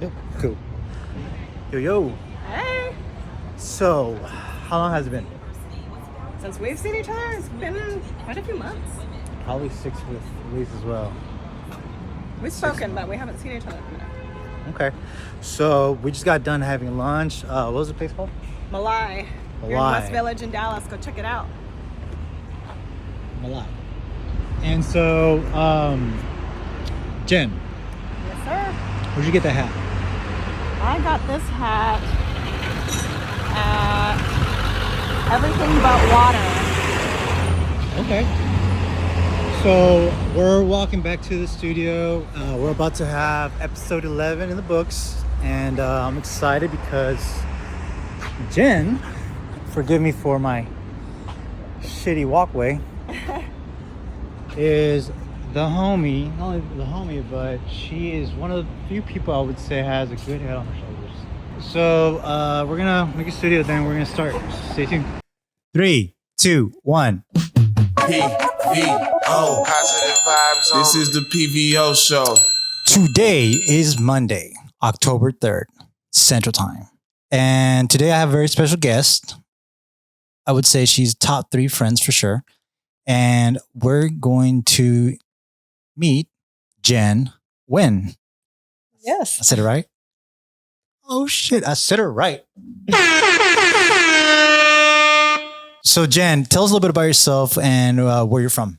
Yep, cool. Yo. Hey, So, how long has it been? since we've seen each other, it's been quite a few months. Probably 6 weeks as well. We've spoken, but we haven't seen each other in a minute. Okay. So, we just got done having lunch. What was the place called? Malai. You're in Malai. West Village in Dallas. Go check it out. Malai. And so, Jen, Yes, sir. where'd you get that hat? I got this hat at Everything But Water. Okay. So, we're walking back to the studio. We're about to have episode 11 in the books. And I'm excited because Jen, forgive me for my shitty walkway, is the homie, not only the homie, but she is one of the few people I would say has a good head on her shoulders. So we're gonna make a studio, then we're gonna start. Stay tuned. 3, 2, 1. PVO. Positive vibes on. This is the PVO show. Today is Monday, October 3rd, Central Time. And today I have a very special guest. I would say she's top 3 friends for sure. And we're going to meet Jen Wynn. I Yes. said it right? Oh shit, I said it right. So Jen, tell us a little bit about yourself and where you're from.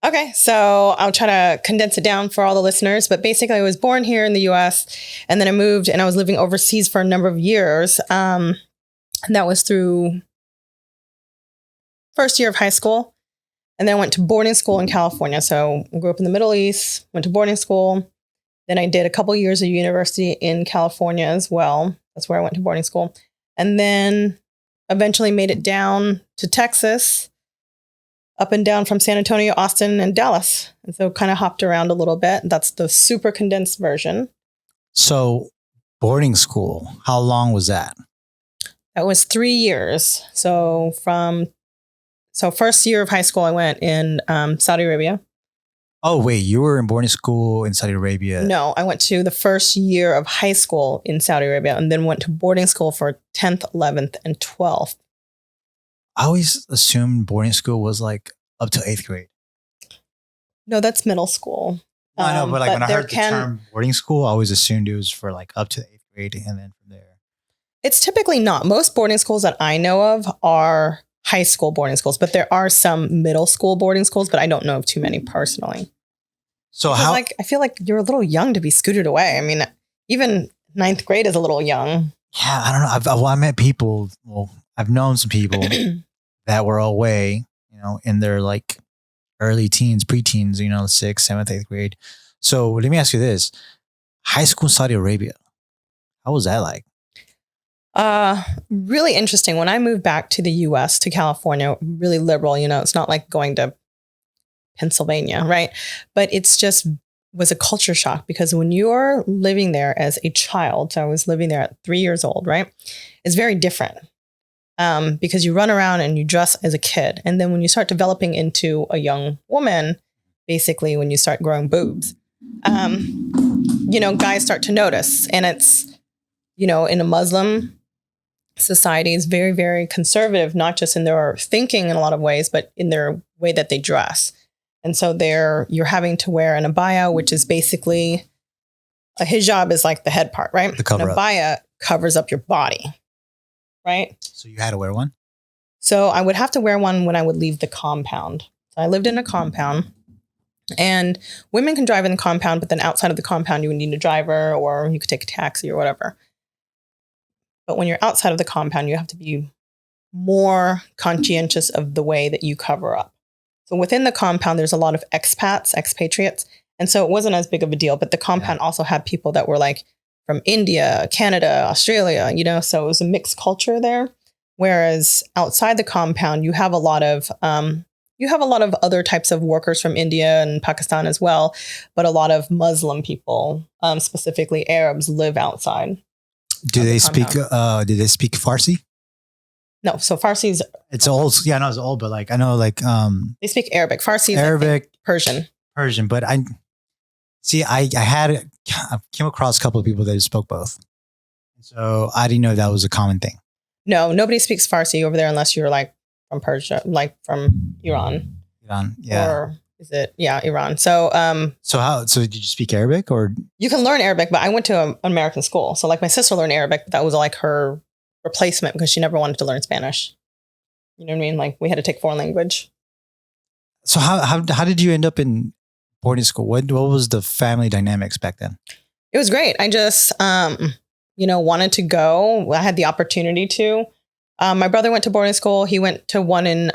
Okay, so I'll try to condense it down for all the listeners. But basically, I was born here in the U.S. and then I moved and I was living overseas for a number of years. And that was through first year of high school. And then I went to boarding school in California. So I grew up in the Middle East, went to boarding school. Then I did a couple years of university in California as well. That's where I went to boarding school. And then eventually made it down to Texas, up and down from San Antonio, Austin, and Dallas. And so kind of hopped around a little bit. That's the super condensed version. So boarding school, how long was that? That was 3 years. So first year of high school, I went in Saudi Arabia. Oh, wait, you were in boarding school in Saudi Arabia? No, I went to the first year of high school in Saudi Arabia and then went to boarding school for 10th, 11th, and 12th. I always assumed boarding school was like up to 8th grade. No, that's middle school. I know, but like when I there heard the term boarding school, I always assumed it was for like up to 8th grade and then from there. It's typically not. Most boarding schools that I know of are high school boarding schools, but there are some middle school boarding schools, but I don't know of too many personally. So Because, how? I feel like you're a little young to be scooted away. I mean, even 9th grade is a little young. Yeah, I don't know. I met people. Well, I've known some people that were away, in their like early teens, preteens, 6th, 7th, 8th grade. So let me ask you this: high school in Saudi Arabia, how was that like? Really interesting. When I moved back to the US, to California, really liberal, it's not like going to Pennsylvania, right? But it's just was a culture shock because when you're living there as a child, so I was living there at 3 years old, right? It's very different because you run around and you dress as a kid. And then when you start developing into a young woman, basically when you start growing boobs, guys start to notice. And it's, in a Muslim society, is very, very conservative, not just in their thinking in a lot of ways, but in their way that they dress. And so you're having to wear an abaya, which is basically a hijab is like the head part, right? The cover an up. abaya covers up your body, right? So you had to wear one? So I would have to wear one when I would leave the compound. So I lived in a compound and women can drive in the compound, but then outside of the compound, you would need a driver or you could take a taxi or whatever. But when you're outside of the compound, you have to be more conscientious of the way that you cover up. So within the compound, there's a lot of expatriates. And so it wasn't as big of a deal. But the compound also had people that were like from India, Canada, Australia, so it was a mixed culture there. Whereas outside the compound, you have a lot of other types of workers from India and Pakistan as well. But a lot of Muslim people, specifically Arabs, live outside. Do they speak Farsi? No, so Farsi's It's old. Yeah, I know it's old, but like I know like they speak Arabic. Farsi is Arabic, Persian. Persian, but See, I came across a couple of people that spoke both. So I didn't know that was a common thing. No, nobody speaks Farsi over there unless you're like from Persia, like from Iran. Iran, yeah. Or is it? Yeah, Iran. So, so did you speak Arabic or? You can learn Arabic, but I went to an American school. So like my sister learned Arabic, but that was like her replacement because she never wanted to learn Spanish. You know what I mean? Like we had to take foreign language. So how did you end up in boarding school? What was the family dynamics back then? It was great. I just, wanted to go. I had the opportunity to. My brother went to boarding school. He went to one in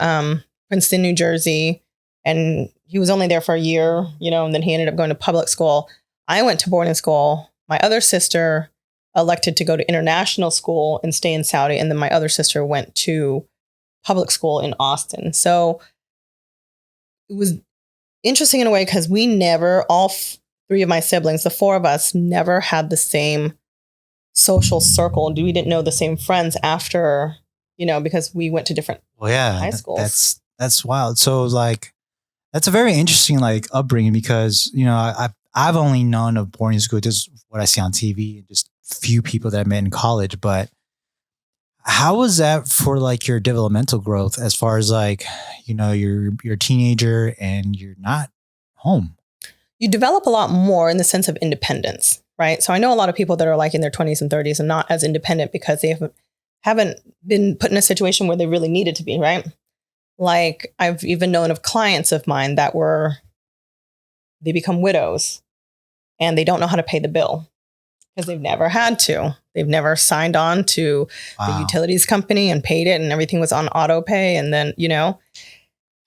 Princeton, New Jersey, and he was only there for a year, and then he ended up going to public school. I went to boarding school. My other sister elected to go to international school and stay in Saudi. And then my other sister went to public school in Austin. So it was interesting in a way because we never, three of my siblings, the four of us, never had the same social circle. We didn't know the same friends after, because we went to different high schools. That's wild. So like, that's a very interesting like upbringing because, I've only known of boarding school, just what I see on TV, just few people that I met in college. But how was that for like your developmental growth as far as like, you're a teenager and you're not home? You develop a lot more in the sense of independence, right? So I know a lot of people that are like in their 20s and 30s and not as independent because they haven't been put in a situation where they really needed to be, right? Like I've even known of clients of mine that they become widows and they don't know how to pay the bill because they've never had to. They've never signed on to the utilities company and paid it and everything was on auto pay. And then,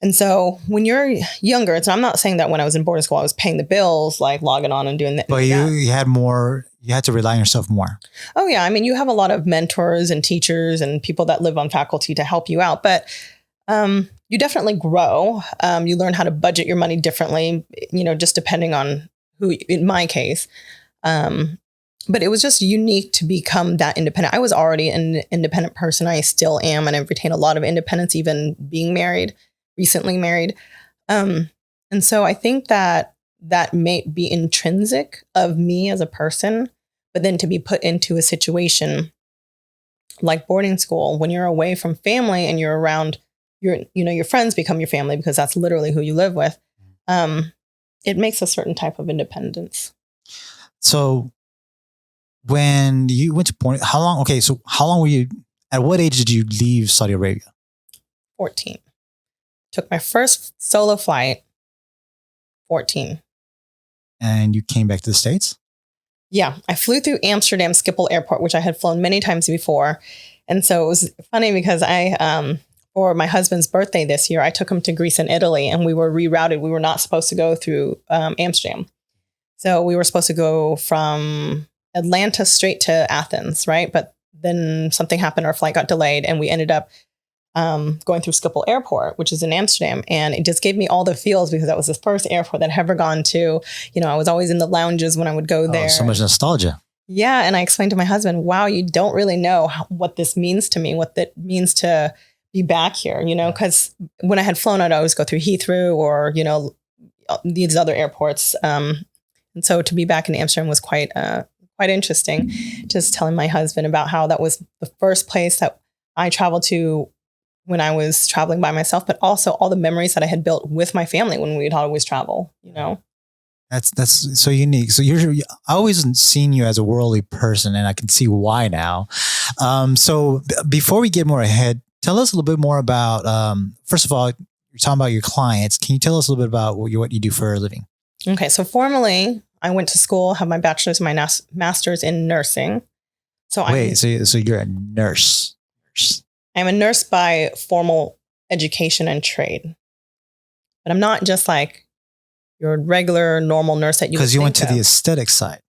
and so when you're younger, I'm not saying that when I was in boarding school, I was paying the bills, like logging on and doing that. But you had to rely on yourself more. Oh yeah. I mean, you have a lot of mentors and teachers and people that live on faculty to help you out, but you definitely grow. You learn how to budget your money differently, just depending on who, in my case. But it was just unique to become that independent. I was already an independent person. I still am. And I've retained a lot of independence, even being married, recently married. And so I think that may be intrinsic of me as a person, but then to be put into a situation like boarding school, when you're away from family and you're around your friends become your family because that's literally who you live with. It makes a certain type of independence. So when you went to boarding, how long were you, at what age did you leave Saudi Arabia? 14. Took my first solo flight, 14. And you came back to the States? Yeah. I flew through Amsterdam Schiphol Airport, which I had flown many times before. And so it was funny because for my husband's birthday this year, I took him to Greece and Italy and we were rerouted. We were not supposed to go through Amsterdam. So we were supposed to go from Atlanta straight to Athens, right? But then something happened, our flight got delayed and we ended up going through Schiphol Airport, which is in Amsterdam. And it just gave me all the feels because that was the first airport that I'd ever gone to. I was always in the lounges when I would go there. So much nostalgia. Yeah. And I explained to my husband, wow, you don't really know what this means to me, what that means to be back here, because when I had flown, I'd always go through Heathrow or, these other airports. And so to be back in Amsterdam was quite interesting. Just telling my husband about how that was the first place that I traveled to when I was traveling by myself, but also all the memories that I had built with my family when we'd always travel, That's so unique. So I always seen you as a worldly person and I can see why now. So before we get more ahead, tell us a little bit more about, first of all, you're talking about your clients. Can you tell us a little bit about what you do for a living? Okay. So formally, I went to school, have my bachelor's and my master's in nursing. So you're a nurse. I'm a nurse by formal education and trade. But I'm not just like your regular, normal nurse that you Because you went to the aesthetic side.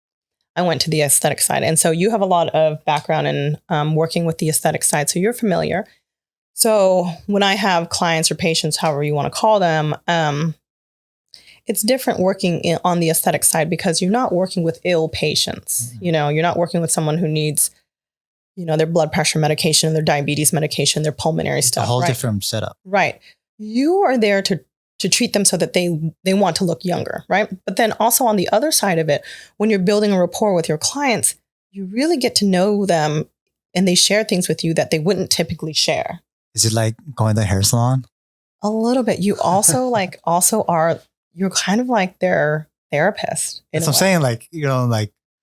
I went to the aesthetic side. And so you have a lot of background in working with the aesthetic side. So you're familiar. So when I have clients or patients, however you want to call them, it's different working on the aesthetic side because you're not working with ill patients. Mm-hmm. You're not working with someone who needs, their blood pressure medication, their diabetes medication, their pulmonary stuff. A whole different setup. Right. You are there to to treat them so that they want to look younger, right? But then also on the other side of it, when you're building a rapport with your clients, you really get to know them and they share things with you that they wouldn't typically share. Is it like going to the hair salon? A little bit. You also you're kind of like their therapist. That's what I'm saying. Like,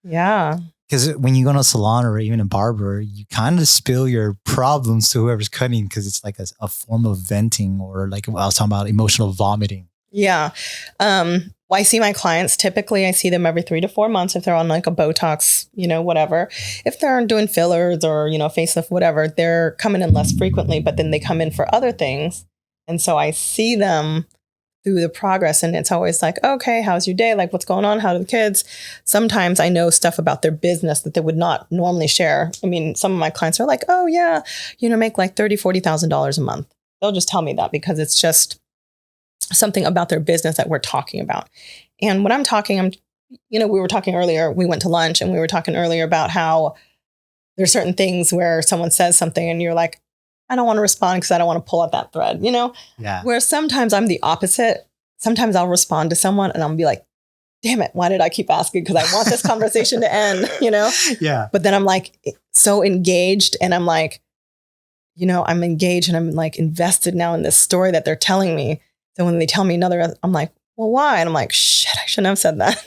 yeah. Because when you go to a salon or even a barber, you kind of spill your problems to whoever's cutting because it's like a form of venting, or like I was talking about emotional vomiting. Yeah. I see my clients, typically I see them every 3 to 4 months if they're on like a Botox, whatever. If they're doing fillers or, facelift, whatever, they're coming in less frequently, but then they come in for other things. And so I see them through the progress, and it's always like, okay, how's your day? Like, what's going on? How are the kids? Sometimes I know stuff about their business that they would not normally share. I mean, some of my clients are like, oh yeah, make like $30,000, $40,000 a month. They'll just tell me that because it's just something about their business that we're talking about. And when I'm talking, we were talking earlier, we went to lunch and we were talking earlier about how there's certain things where someone says something and you're like, I don't want to respond because I don't want to pull at that thread, Yeah. Where sometimes I'm the opposite. Sometimes I'll respond to someone and I'll be like, damn it, why did I keep asking? Because I want this conversation to end, Yeah. But then I'm like so engaged and I'm like, I'm engaged and I'm like invested now in this story that they're telling me. So when they tell me another, I'm like, well, why? And I'm like, shit, I shouldn't have said that.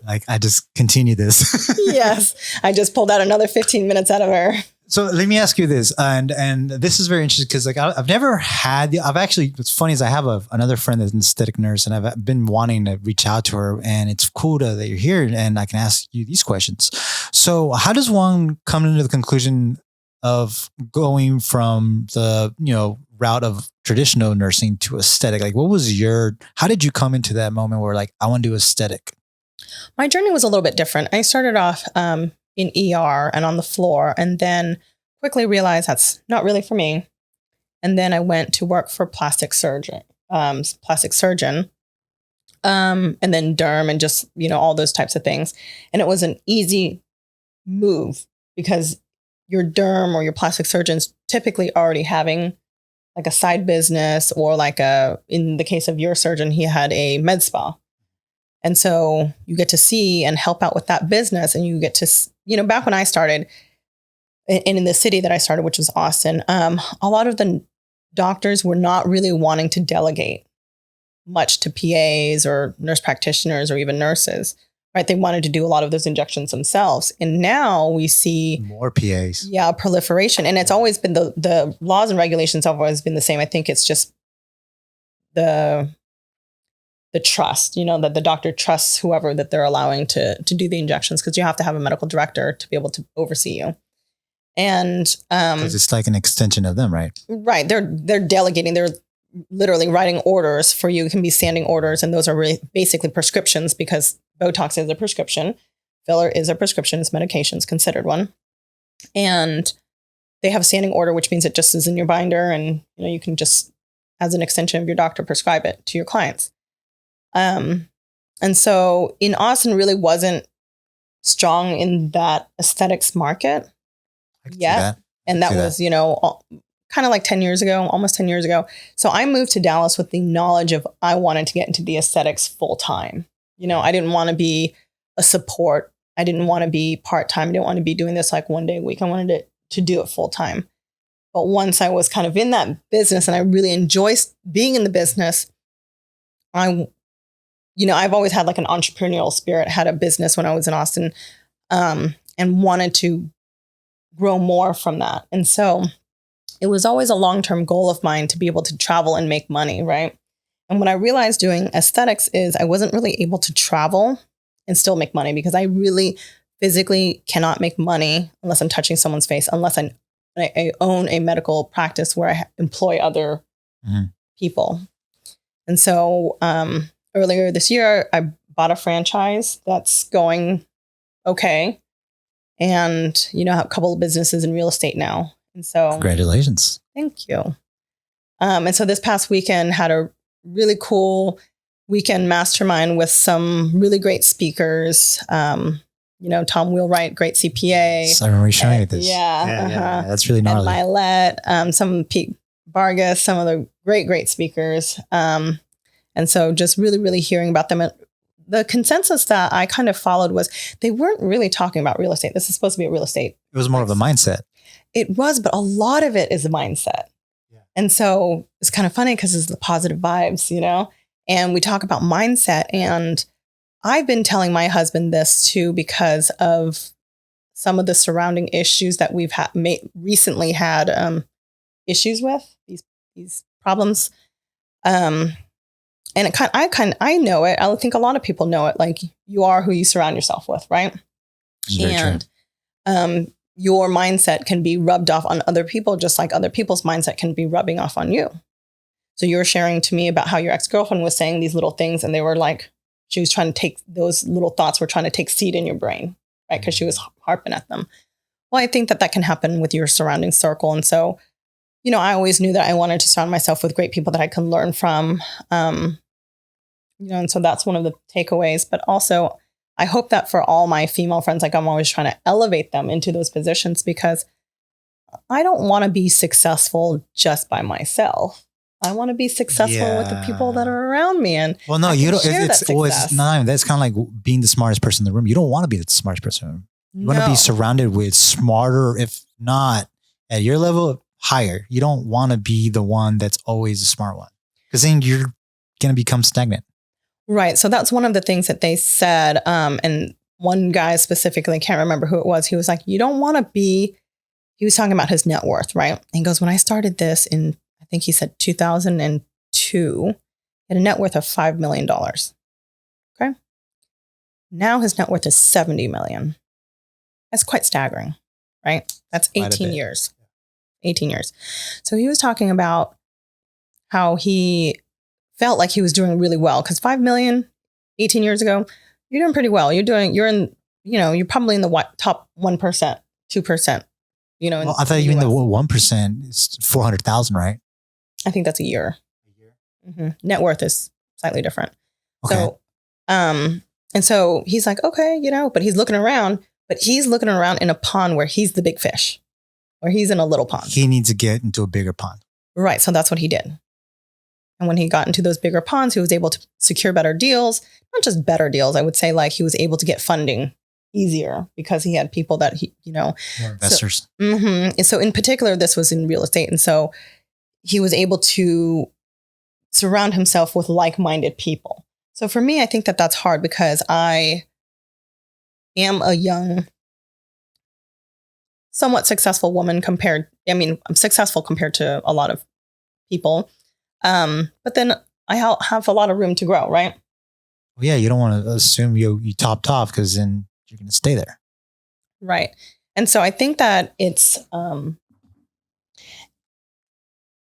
Like, I just continue this. Yes. I just pulled out another 15 minutes out of her. So let me ask you this, and this is very interesting because like I've never had I've actually, what's funny is I have another friend that's an aesthetic nurse, and I've been wanting to reach out to her, and it's cool that you're here and I can ask you these questions. So how does one come into the conclusion of going from the route of traditional nursing to aesthetic? Like, how did you come into that moment where like I want to do aesthetic? My journey was a little bit different. I started off in ER and on the floor, and then quickly realized that's not really for me. And then I went to work for plastic surgeon, and then derm and just, all those types of things. And it was an easy move because your derm or your plastic surgeon's typically already having like a side business, or like in the case of your surgeon, he had a med spa. And so you get to see and help out with that business. And you get to, back when I started in the city that I started, which was Austin, a lot of the doctors were not really wanting to delegate much to PAs or nurse practitioners or even nurses, right? They wanted to do a lot of those injections themselves. And now we see more PAs. Yeah, proliferation. And it's always been the laws and regulations have always been the same. I think it's just the trust, that the doctor trusts whoever that they're allowing to do the injections, because you have to have a medical director to be able to oversee you. And because it's like an extension of them, right? Right. They're delegating. They're literally writing orders for you. It can be standing orders, and those are really basically prescriptions, because Botox is a prescription, filler is a prescription, it's medications considered one. And they have a standing order, which means it just is in your binder, and you can just, as an extension of your doctor, prescribe it to your clients. And so in Austin really wasn't strong in that aesthetics market yet. And that was, kind of like 10 years ago, almost 10 years ago. So I moved to Dallas with the knowledge of I wanted to get into the aesthetics full time. I didn't want to be a support. I didn't want to be part-time. I didn't want to be doing this like one day a week. I wanted to do it full time. But once I was kind of in that business and I really enjoy being in the business, I've always had like an entrepreneurial spirit, had a business when I was in Austin, and wanted to grow more from that. And so it was always a long-term goal of mine to be able to travel and make money, right? And what I realized doing aesthetics is I wasn't really able to travel and still make money, because I really physically cannot make money unless I'm touching someone's face, unless I own a medical practice where I employ other people. And so earlier this year, I bought a franchise that's going okay. And, a couple of businesses in real estate now. And so congratulations. Thank you. And so this past weekend had a really cool weekend mastermind with some really great speakers. Tom Wheelwright, great CPA. I remember showing you this. Yeah, that's really gnarly. And Milet, some Pete Vargas, some of the great speakers. And so just really, really hearing about them. And the consensus that I kind of followed was they weren't really talking about real estate. This is supposed to be a real estate. It was more of a mindset. It was, but a lot of it is a mindset. Yeah. And so it's kind of funny because it's the positive vibes, you know, and we talk about mindset. And I've been telling my husband this too, because of some of the surrounding issues that we've recently had issues with, these problems. And I know it. I think a lot of people know it. Like, you are who you surround yourself with, right? And your mindset can be rubbed off on other people, just like other people's mindset can be rubbing off on you. So you were sharing to me about how your ex-girlfriend was saying these little things, and they were like, she was trying to take those little thoughts were trying to take seed in your brain, right? Because she was harping at them. Well, I think that can happen with your surrounding circle. And so, you know, I always knew that I wanted to surround myself with great people that I can learn from. You know, and so that's one of the takeaways. But also, I hope that for all my female friends, like, I'm always trying to elevate them into those positions, because I don't want to be successful just by myself. I want to be successful with the people that are around me. And well, no, you don't. It's not. That's kind of like being the smartest person in the room. You don't want to be the smartest person in the room. You want to be surrounded with smarter, if not at your level, higher. You don't want to be the one that's always the smart one, because then you're going to become stagnant. Right. So that's one of the things that they said. And one guy specifically, I can't remember who it was. He was like, you don't want to be, he was talking about his net worth, right? And he goes, when I started this in, I think he said 2002, he had a net worth of $5 million. Okay. Now his net worth is 70 million. That's quite staggering, right? That's 18 years. 18 years. So he was talking about how he felt like he was doing really well, because 5 million 18 years ago, you're doing pretty well. You're probably in the top 1%, 2%, you know. Well, I thought you mean the 1% is 400,000, right? I think that's a year. Mm-hmm. Net worth is slightly different. Okay. So, and so he's like, okay, you know, but he's looking around in a pond where he's the big fish, or he's in a little pond. He needs to get into a bigger pond. Right. So that's what he did. And when he got into those bigger ponds, he was able to secure better deals, not just better deals. I would say, like, he was able to get funding easier because he had people that more investors. And so in particular, this was in real estate. And so he was able to surround himself with like-minded people. So for me, I think that that's hard, because I am a young, somewhat successful woman I'm successful compared to a lot of people. But then I have a lot of room to grow, right? Well, yeah, you don't want to assume you topped off, because then you're going to stay there. Right. And so I think that it's,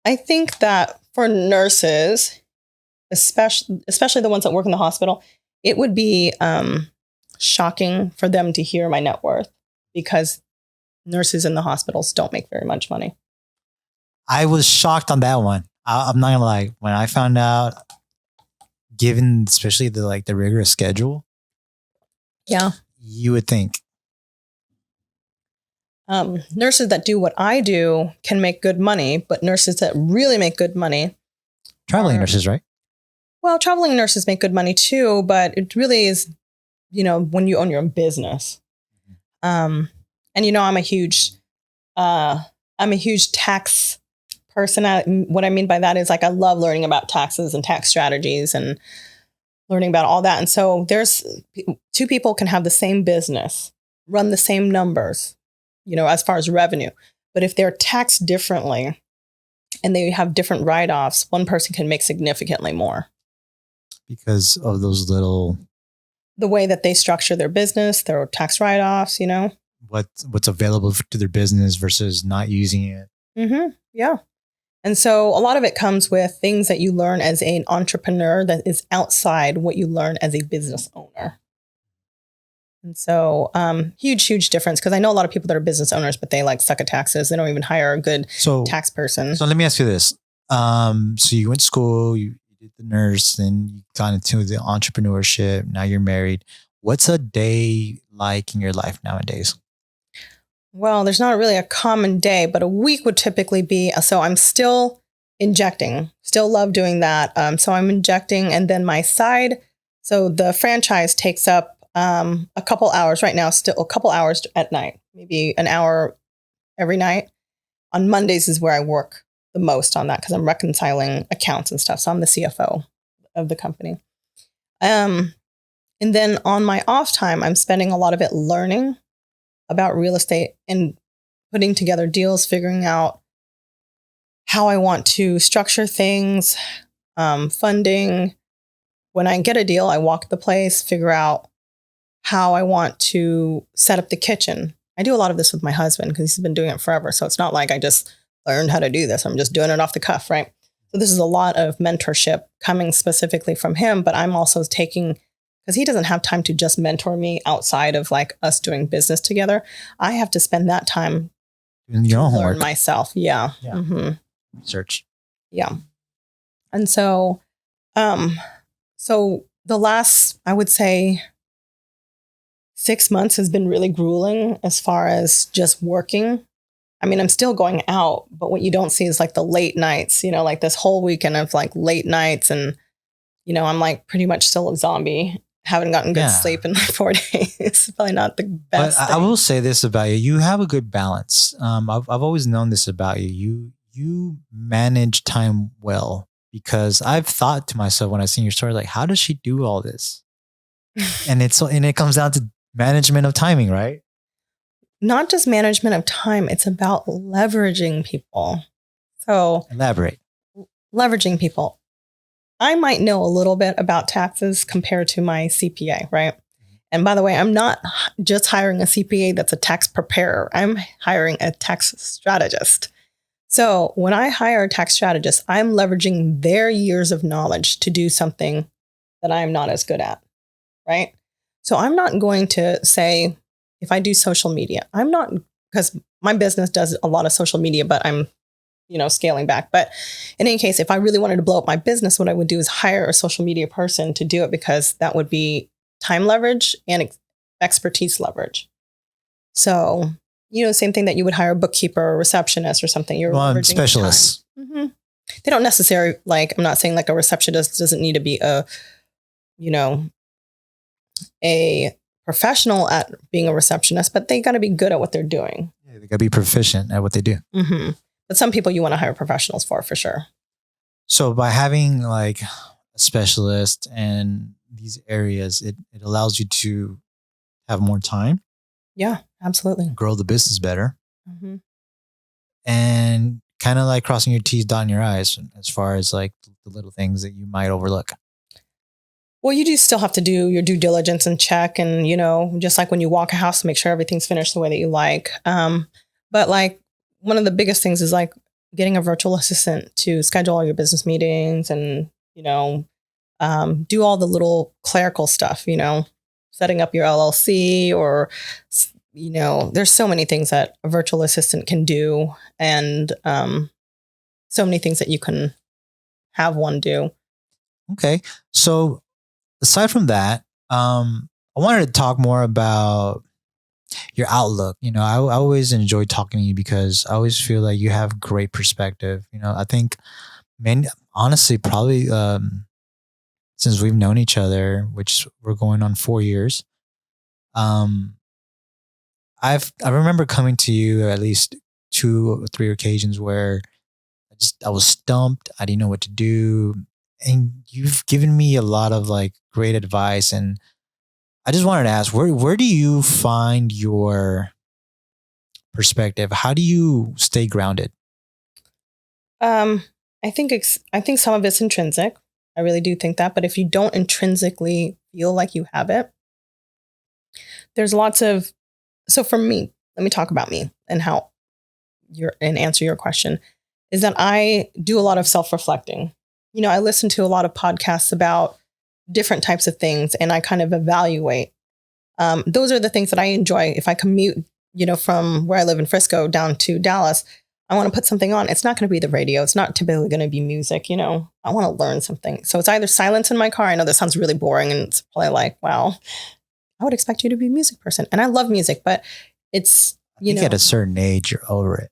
I think that for nurses, especially the ones that work in the hospital, it would be shocking for them to hear my net worth, because nurses in the hospitals don't make very much money. I was shocked on that one. I'm not gonna lie. When I found out, given especially the rigorous schedule, yeah, you would think nurses that do what I do can make good money, but nurses that really make good money, traveling nurses, right? Well, traveling nurses make good money too, but it really is, you know, when you own your own business. And you know, I'm a huge tax person. What I mean by that is, like, I love learning about taxes and tax strategies and learning about all that. And so there's two people can have the same business, run the same numbers, you know, as far as revenue. But if they're taxed differently and they have different write-offs, one person can make significantly more. Because of the way that they structure their business, their tax write-offs, you know. What's available to their business versus not using it. Mm-hmm. Yeah. And so a lot of it comes with things that you learn as an entrepreneur that is outside what you learn as a business owner. And so huge difference, because I know a lot of people that are business owners, but they suck at taxes. They don't even hire a good tax person. So let me ask you this. So you went to school, you did the nurse, then you got into the entrepreneurship. Now you're married. What's a day like in your life nowadays? Well, there's not really a common day, but a week would typically be, so I'm still injecting. Still love doing that. So I'm injecting, and then my side. So the franchise takes up a couple hours right now. Still a couple hours at night, maybe an hour every night. On Mondays is where I work the most on that because I'm reconciling accounts and stuff. So I'm the CFO of the company. And then on my off time, I'm spending a lot of it learning about real estate and putting together deals, figuring out how I want to structure things, funding. When I get a deal, I walk the place, figure out how I want to set up the kitchen. I do a lot of this with my husband because he's been doing it forever. So it's not like I just learned how to do this. I'm just doing it off the cuff, right? So this is a lot of mentorship coming specifically from him, but I'm also taking, because he doesn't have time to just mentor me outside of like us doing business together. I have to spend that time In your own learn homework. myself. Yeah. Yeah. Mm-hmm. Research. Yeah. And so, so the last, I would say 6 months has been really grueling as far as just working. I mean, I'm still going out, but what you don't see is like the late nights, like this whole weekend of like late nights. And, I'm like pretty much still a zombie. Haven't gotten good sleep in like 4 days. It's probably not the best. But I will say this about you. You have a good balance. I've always known this about you. You manage time well, because I've thought to myself when I've seen your story, like, how does she do all this? And it comes down to management of timing, right? Not just management of time. It's about leveraging people. So Elaborate. leveraging people. I might know a little bit about taxes compared to my CPA, right? And by the way, I'm not just hiring a CPA that's a tax preparer. I'm hiring a tax strategist. So when I hire a tax strategist, I'm leveraging their years of knowledge to do something that I'm not as good at, right? So I'm not going to say, if I do social media, I'm not, because my business does a lot of social media, but I'm, scaling back. But in any case, if I really wanted to blow up my business, what I would do is hire a social media person to do it, because that would be time leverage and expertise leverage. So, same thing that you would hire a bookkeeper or receptionist or something. You're leveraging specialists. Mm-hmm. They don't necessarily, I'm not saying like a receptionist doesn't need to be a professional at being a receptionist, but they got to be good at what they're doing. Yeah, they got to be proficient at what they do. Mm-hmm. But some people you want to hire professionals for sure. So by having like a specialist in these areas, it allows you to have more time. Yeah, absolutely. Grow the business better. Mm-hmm. And kind of like crossing your T's, dotting your I's as far as like the little things that you might overlook. Well, you do still have to do your due diligence and check. And, just like when you walk a house, make sure everything's finished the way that you like. But like one of the biggest things is like getting a virtual assistant to schedule all your business meetings and, do all the little clerical stuff, setting up your LLC or, there's so many things that a virtual assistant can do, and so many things that you can have one do. Okay. So aside from that, I wanted to talk more about your outlook. I always enjoy talking to you because I always feel like you have great perspective. I think, honestly, probably since we've known each other, which we're going on 4 years, I remember coming to you at least 2 or 3 occasions where I was stumped. I didn't know what to do. And you've given me a lot of like great advice. And I just wanted to ask, where do you find your perspective? How do you stay grounded? I think some of it's intrinsic. I really do think that. But if you don't intrinsically feel like you have it, there's lots of. So for me, let me talk about me and and answer your question, is that I do a lot of self-reflecting. I listen to a lot of podcasts about different types of things, and I kind of evaluate. Those are the things that I enjoy. If I commute, from where I live in Frisco down to Dallas, I want to put something on. It's not going to be the radio. It's not typically going to be music. I want to learn something. So it's either silence in my car. I know this sounds really boring, and it's probably like, wow, I would expect you to be a music person. And I love music, but it's, I think at a certain age, you're over it.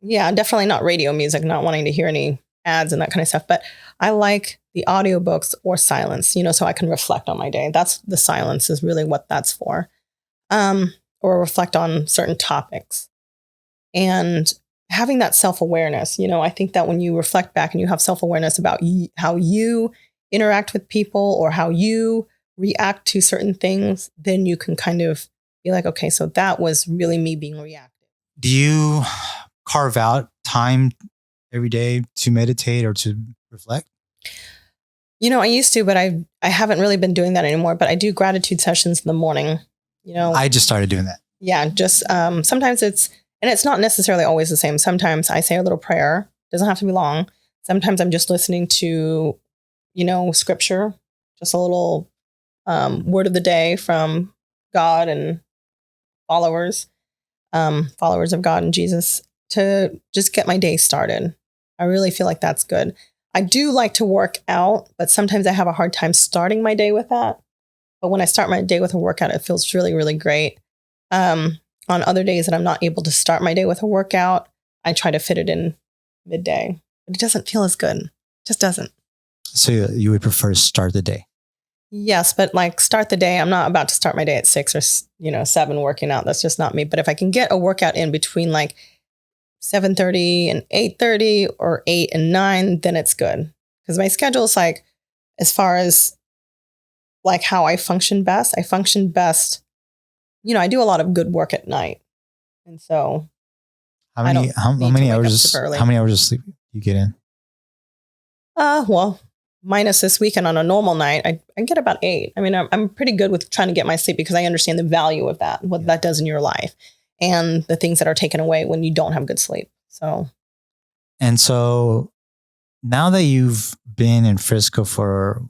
Yeah, definitely not radio music, not wanting to hear any ads and that kind of stuff. But I like the audiobooks or silence, so I can reflect on my day. That's the silence is really what that's for. Or reflect on certain topics. And having that self-awareness, I think that when you reflect back and you have self-awareness about how you interact with people or how you react to certain things, then you can kind of be like, okay, so that was really me being reactive. Do you carve out time every day to meditate or to reflect? I used to, but I haven't really been doing that anymore. But I do gratitude sessions in the morning. I just started doing that. Yeah, just sometimes it's not necessarily always the same. Sometimes I say a little prayer. Doesn't have to be long. Sometimes I'm just listening to, scripture, just a little word of the day from God and followers of God and Jesus to just get my day started. I really feel like that's good. I do like to work out, but sometimes I have a hard time starting my day with that. But when I start my day with a workout, it feels really, really great. On other days that I'm not able to start my day with a workout, I try to fit it in midday. But it doesn't feel as good. It just doesn't. So you would prefer to start the day? Yes, but like start the day. I'm not about to start my day at 6 or 7 working out. That's just not me. But if I can get a workout in between like 7:30 and 8:30 or 8 and 9, then it's good. Because my schedule is like, as far as like how I function best, I do a lot of good work at night. And so how many hours of sleep you get in? Well, minus this weekend on a normal night, I get about 8. I mean, I'm pretty good with trying to get my sleep because I understand the value of that, what that does in your life and the things that are taken away when you don't have good sleep. So now that you've been in Frisco for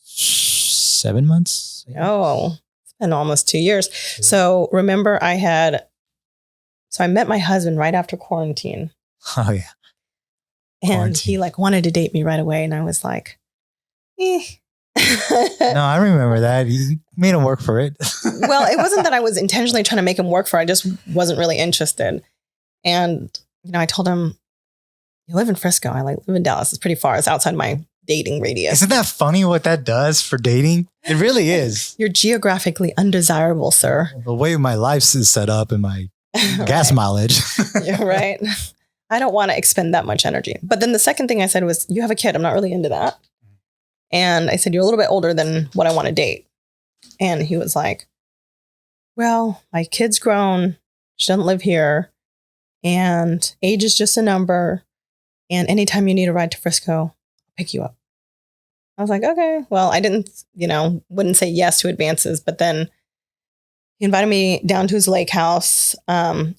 7 months? Oh, it's been almost 2 years. So remember I met my husband right after quarantine. Oh yeah. And he wanted to date me right away. And I was like, eh. No, I remember that. You made him work for it. Well, it wasn't that I was intentionally trying to make him work for it. I just wasn't really interested. And, I told him, you live in Frisco. I live in Dallas. It's pretty far. It's outside my dating radius. Isn't that funny what that does for dating? It really is. You're geographically undesirable, sir. The way my life is set up and my gas mileage. You're right. I don't want to expend that much energy. But then the second thing I said was, you have a kid. I'm not really into that. And I said, you're a little bit older than what I want to date. And he was like, well, my kid's grown. She doesn't live here. And age is just a number. And anytime you need a ride to Frisco, I'll pick you up. I was like, okay. Well, I didn't, wouldn't say yes to advances. But then he invited me down to his lake house. And,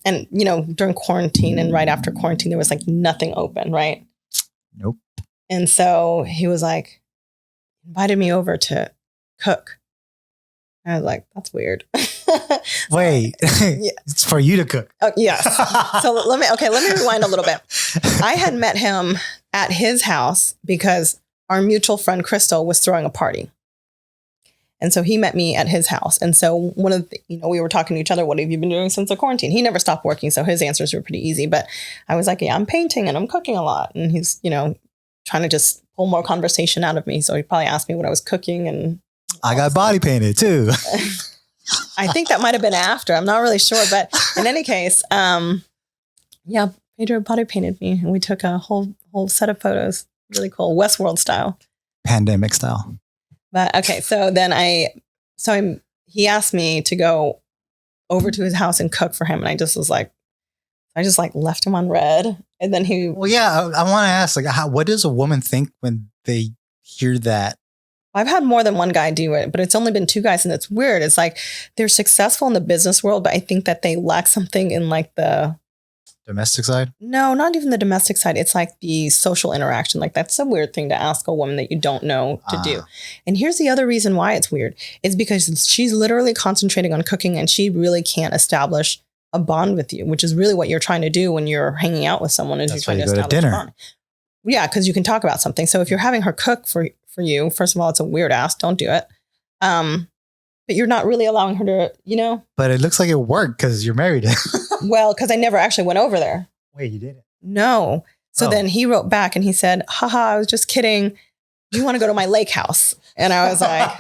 during quarantine and right after quarantine, there was nothing open, right? Nope. And so he was invited me over to cook. I was like, that's weird. Wait, yeah. It's for you to cook. Oh, yes. So let me rewind a little bit. I had met him at his house because our mutual friend Crystal was throwing a party. And so he met me at his house. And so one of the, we were talking to each other, what have you been doing since the quarantine? He never stopped working. So his answers were pretty easy. But I was like, yeah, I'm painting and I'm cooking a lot. And he's, trying to just pull more conversation out of me. So he probably asked me what I was cooking. And I got body painted too. I think that might've been after. I'm not really sure. But in any case, yeah, Pedro body painted me and we took a whole set of photos. Really cool. Westworld style. Pandemic style. But okay. So then he asked me to go over to his house and cook for him. And I just was like, left him on red. And then well, yeah, I want to ask, what does a woman think when they hear that? I've had more than one guy do it, but it's only been 2 guys. And it's weird. It's they're successful in the business world, but I think that they lack something in the domestic side? No, not even the domestic side. It's the social interaction. That's a weird thing to ask a woman that you don't know to do. And here's the other reason why it's weird. It's because she's literally concentrating on cooking and she really can't establish a bond with you, which is really what you're trying to do when you're hanging out with someone. Is you're trying to establish a bond. Yeah, because you can talk about something. So if you're having her cook for you, first of all, it's a weird ask. Don't do it. But you're not really allowing her to, But it looks like it worked because you're married. Well, because I never actually went over there. Wait, you didn't? No. So then he wrote back and he said, haha, I was just kidding. Do you want to go to my lake house? And I was like,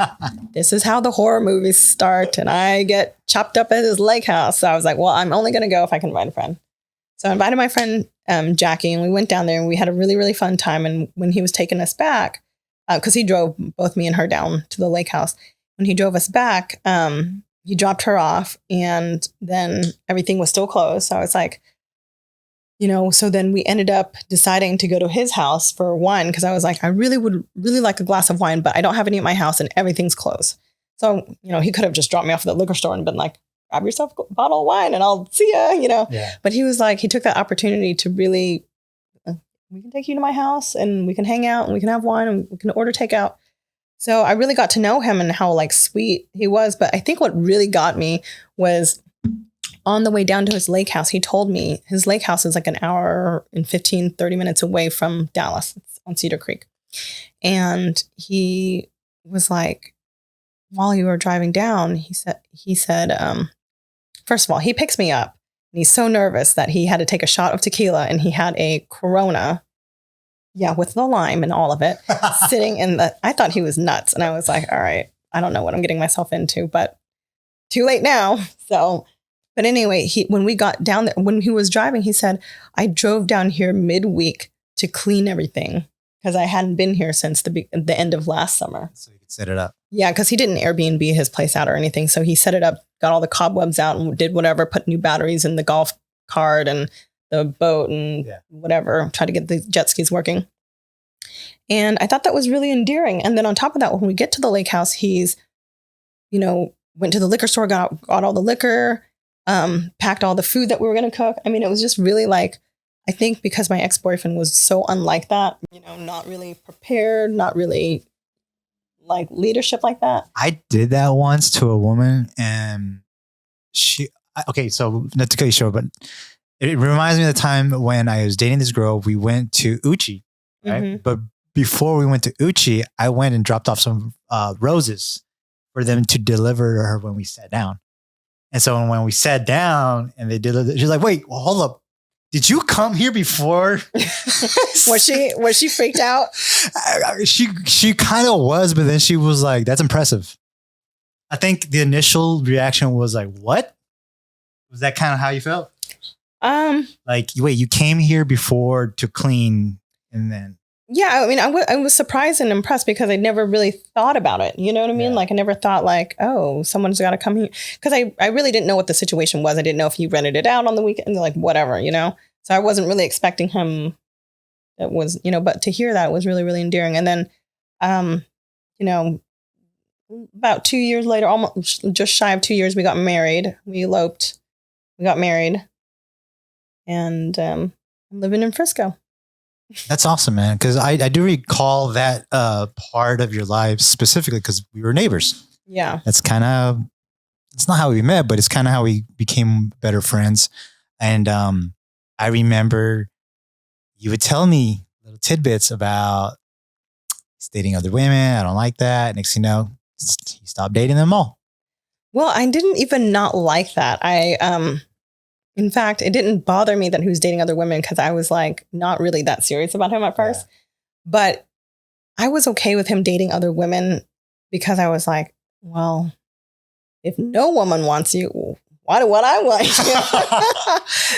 this is how the horror movies start. And I get chopped up at his lake house. So I was like, well, I'm only going to go if I can invite a friend. So I invited my friend Jackie, and we went down there and we had a really, really fun time. And when he was taking us back, because he drove both me and her down to the lake house, when he drove us back, he dropped her off and then everything was still closed. So I was like, so then we ended up deciding to go to his house for wine because I was like, I really would really like a glass of wine, but I don't have any at my house and everything's closed. So, he cocould have just dropped me off at the liquor store and been like, grab yourself a bottle of wine and I'll see ya, Yeah. But he was like, he took that opportunity to really, we can take you to my house and we can hang out and we can have wine and we can order takeout. So I really got to know him and how like sweet he was. But I think what really got me was on the way down to his lake house, he told me his lake house is like an hour and 30 minutes away from Dallas. It's on Cedar Creek. And he was like, while you were driving down, he said, first of all, he picks me up and he's so nervous that he had to take a shot of tequila and he had a Corona. Yeah, with the lime and all of it sitting I thought he was nuts. And I was like, all right, I don't know what I'm getting myself into, but too late now. So, but anyway, when we got down there, when he was driving, he said, I drove down here midweek to clean everything because I hadn't been here since the end of last summer. So you could set it up. Yeah, because he didn't Airbnb his place out or anything. So he set it up, got all the cobwebs out and did whatever, put new batteries in the golf cart and the boat and whatever, try to get the jet skis working. And I thought that was really endearing. And then on top of that, when we get to the lake house, he's, went to the liquor store, got all the liquor, packed all the food that we were going to cook. I mean, it was just really like, I think because my ex-boyfriend was so unlike that, not really prepared, not really like leadership like that. I did that once to a woman and so not to cut you short, but it reminds me of the time when I was dating this girl. We went to Uchi, right? Mm-hmm. But before we went to Uchi, I went and dropped off some roses for them to deliver to her when we sat down. And so when we sat down and they delivered, she's like, wait, well, hold up. Did you come here before? Was she freaked out? She kind of was, but then she was like, that's impressive. I think the initial reaction was like, what? Was that kind of how you felt? Like, wait, you came here before to clean and then. Yeah, I mean, I was surprised and impressed because I never really thought about it. You know what I mean? Yeah. Like, I never thought like, oh, someone's got to come here. Because I really didn't know what the situation was. I didn't know if he rented it out on the weekend, like whatever, So I wasn't really expecting him. It was, but to hear that was really, really endearing. And then, about 2 years later, almost just shy of 2 years, we got married. We eloped. We got married. And I'm living in Frisco. That's awesome, man. Because I do recall that part of your life specifically because we were neighbors. Yeah. That's kind of, it's not how we met, but it's kind of how we became better friends. And I remember you would tell me little tidbits about dating other women. I don't like that. Next thing you know, he stopped dating them all. Well, I didn't even not like that. In fact, it didn't bother me that he was dating other women because I was like not really that serious about him at first. Yeah. But I was okay with him dating other women because I was like, well, if no woman wants you, why do what I want?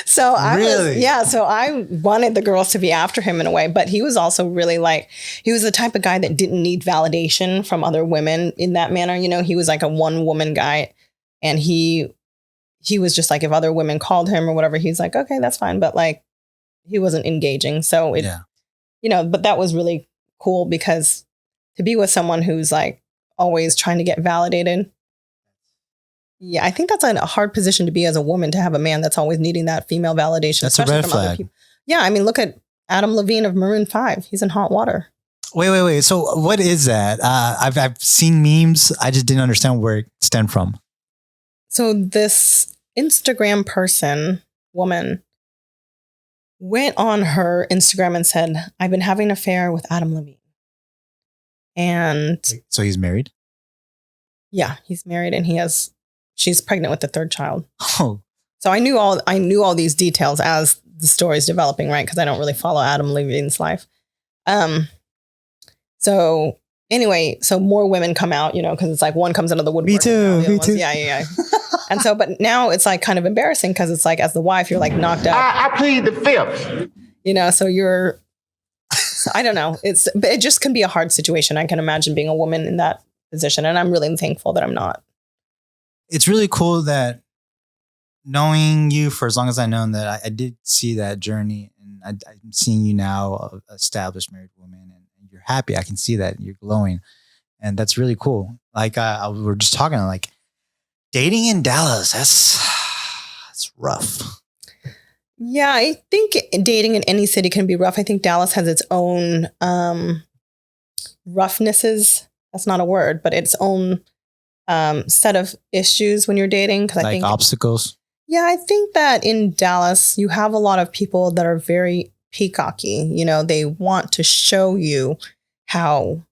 So I wanted the girls to be after him in a way, but he was also really like, he was the type of guy that didn't need validation from other women in that manner. He was like a one woman guy and he was just like, if other women called him or whatever, he's like, okay, that's fine. But like, he wasn't engaging. So but that was really cool because to be with someone who's like always trying to get validated. Yeah, I think that's a hard position to be as a woman, to have a man that's always needing that female validation. That's a red flag. Yeah, I mean, look at Adam Levine of Maroon 5. He's in hot water. Wait. So what is that? I've seen memes. I just didn't understand where it stemmed from. So this Instagram woman, went on her Instagram and said, I've been having an affair with Adam Levine. And so he's married? Yeah, he's married and she's pregnant with the third child. Oh. So I knew all these details as the story's developing, right? Because I don't really follow Adam Levine's life. So anyway, so more women come out, you know, because it's like one comes out of the woodwork. Me too. Me too. Yeah. And so, but now it's like kind of embarrassing because it's like as the wife, you're like knocked up. I plead the fifth. You know, so I don't know. It just can be a hard situation. I can imagine being a woman in that position. And I'm really thankful that I'm not. It's really cool that knowing you for as long as I've known that I did see that journey, and I'm seeing you now, a established married woman, and you're happy. I can see that you're glowing, and that's really cool. Like we were just talking, like dating in Dallas. That's rough. Yeah, I think dating in any city can be rough. I think Dallas has its own roughnesses. That's not a word, but its own set of issues when you're dating. Because I think obstacles. Yeah, I think that in Dallas, you have a lot of people that are very peacocky. You know, they want to show you how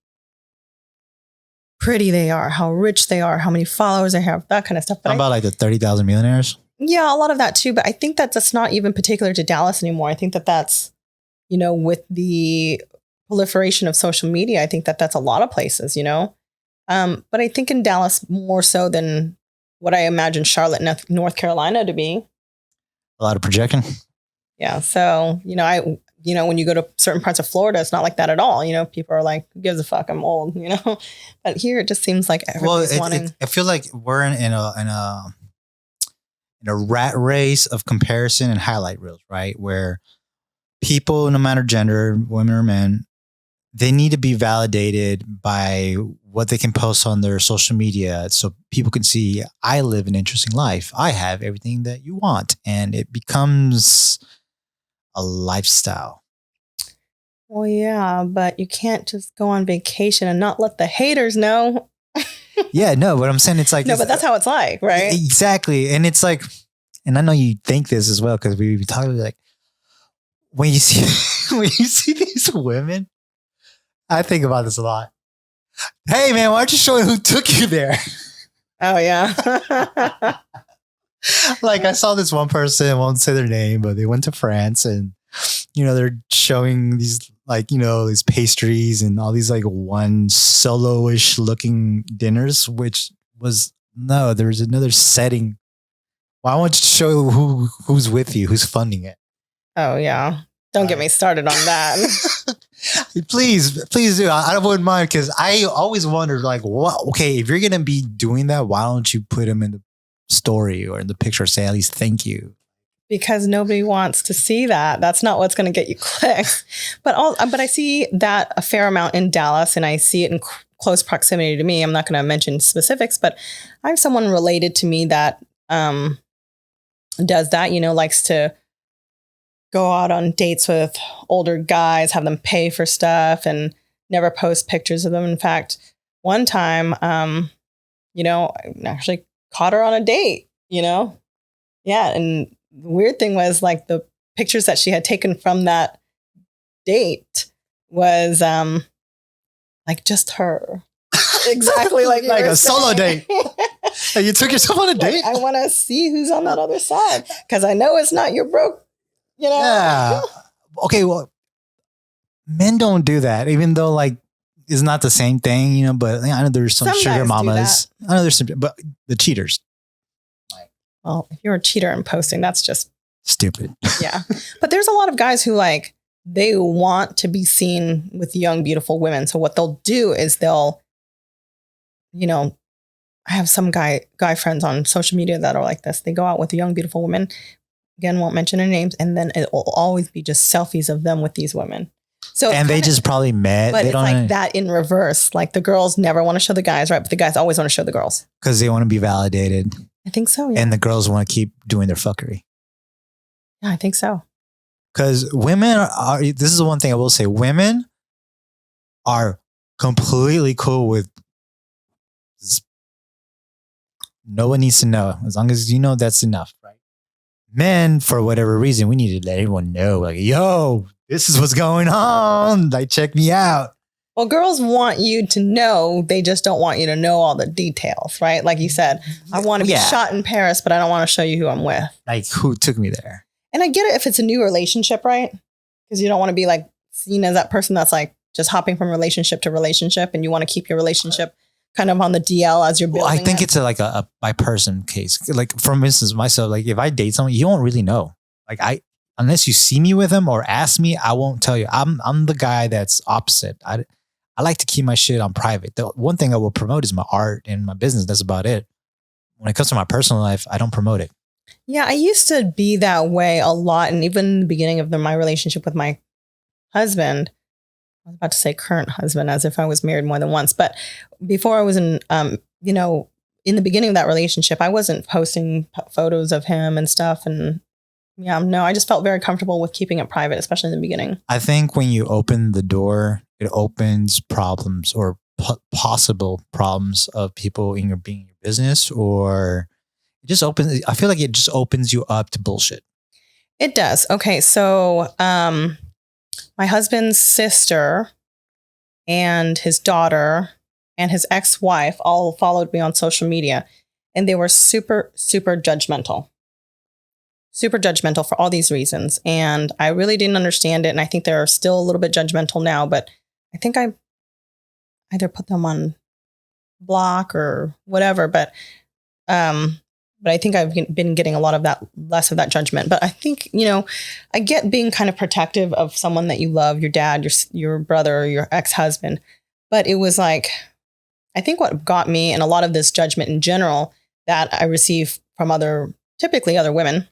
pretty they are, how rich they are, how many followers they have, that kind of stuff. But how about like the 30,000 millionaires? Yeah, a lot of that too. But I think that's not even particular to Dallas anymore. I think that's, you know, with the proliferation of social media, I think that's a lot of places, you know. But I think in Dallas more so than what I imagine Charlotte, North Carolina to be. A lot of projection. Yeah. So, you know, when you go to certain parts of Florida, it's not like that at all. You know, people are like, who gives a fuck? I'm old, you know, but here it just seems like everybody's wanting. I feel like we're in a rat race of comparison and highlight reels, right? Where people, no matter gender, women or men, they need to be validated by what they can post on their social media so people can see, I live an interesting life. I have everything that you want. And it becomes a lifestyle. Well, yeah, but you can't just go on vacation and not let the haters know. Yeah, no, but I'm saying it's like... No, but that's how it's like, right? Exactly. And it's like, and I know you think this as well, because we talk like, when you see these women, I think about this a lot. Hey, man, why aren't you showing who took you there? Oh, yeah. Like I saw this one person, I won't say their name, but they went to France and, you know, they're showing these like, you know, these pastries and all these like one solo-ish looking dinners, which was, no, there was another setting. Well, I want you to show who's with you, who's funding it. Oh, yeah. Don't get me started on that. Please do. I wouldn't mind, because I always wondered, like, what? Okay, if you're gonna be doing that, why don't you put them in the story or in the picture? Say at least thank you. Because nobody wants to see that. That's not what's going to get you clicks. But I see that a fair amount in Dallas, and I see it in close proximity to me. I'm not going to mention specifics, but I have someone related to me that does that. You know, likes to go out on dates with older guys, have them pay for stuff, and never post pictures of them. In fact, one time, you know, I actually caught her on a date, you know? Yeah. And the weird thing was, like, the pictures that she had taken from that date was like just her. Exactly like like a solo date. You took yourself on a date? Like, I want to see who's on that other side, because I know it's not your broke. You know? Yeah. Okay, well, men don't do that, even though, like, it's not the same thing, you know, but I know there's some sugar mamas. I know there's some, but the cheaters. Well, if you're a cheater and posting, that's just stupid. Yeah. But there's a lot of guys who, like, they want to be seen with young, beautiful women. So what they'll do is they'll, you know, I have some guy friends on social media that are like this. They go out with young, beautiful women. Again, won't mention their names. And then it will always be just selfies of them with these women. So, and they just probably met. But it's like that in reverse. Like, the girls never want to show the guys, right? But the guys always want to show the girls. Because they want to be validated. I think so, yeah. And the girls want to keep doing their fuckery. Yeah, I think so. Because women are, this is the one thing I will say, women are completely cool with, no one needs to know. As long as you know, that's enough, right? Men, for whatever reason, we need to let everyone know, like, yo, this is what's going on. Like, check me out. Well, girls want you to know. They just don't want you to know all the details, right? Like you said, I want to be shot in Paris, but I don't want to show you who I'm with. Like, who took me there? And I get it if it's a new relationship, right? Because you don't want to be like seen as that person that's like just hopping from relationship to relationship, and you want to keep your relationship kind of on the DL as you're building. Well, I think it's like a by person case. Like for instance, myself, like if I date someone, you won't really know. Like unless you see me with them or ask me, I won't tell you. I'm the guy that's opposite. I like to keep my shit on private. The one thing I will promote is my art and my business. That's about it. When it comes to my personal life, I don't promote it. Yeah, I used to be that way a lot. And even in the beginning of my relationship with my husband, I was about to say current husband as if I was married more than once. But before I was in the beginning of that relationship, I wasn't posting photos of him and stuff. And yeah, no, I just felt very comfortable with keeping it private, especially in the beginning. I think when you open the door, it opens problems or possible problems of people in your business, or it just opens. I feel like it just opens you up to bullshit. It does. Okay. So, my husband's sister and his daughter and his ex-wife all followed me on social media, and they were super, super judgmental. Super judgmental for all these reasons. And I really didn't understand it. And I think they're still a little bit judgmental now, but I think I either put them on block or whatever. But I think I've been getting a lot of that, less of that judgment. But I think, I get being kind of protective of someone that you love, your dad, your brother, your ex-husband. But it was like, I think what got me and a lot of this judgment in general that I receive from typically other women,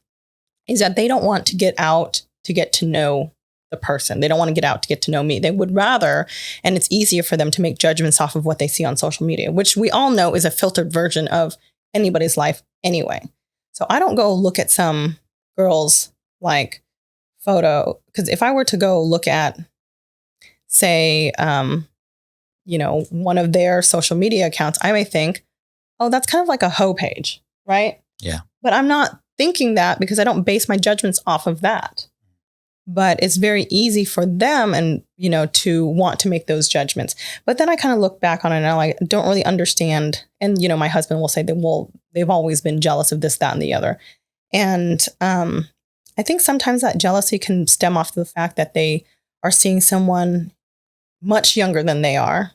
is that they don't want to get out to get to know the person. They don't want to get out to get to know me. They would rather, and it's easier for them to make judgments off of what they see on social media, which we all know is a filtered version of anybody's life anyway. So I don't go look at some girl's like photo, because if I were to go look at, say, one of their social media accounts, I may think, oh, that's kind of like a hoe page, right? Yeah. But I'm not thinking that because I don't base my judgments off of that. But it's very easy for them and, to want to make those judgments. But then I kind of look back on it and I don't really understand. And, my husband will say they've always been jealous of this, that, and the other. And I think sometimes that jealousy can stem off the fact that they are seeing someone much younger than they are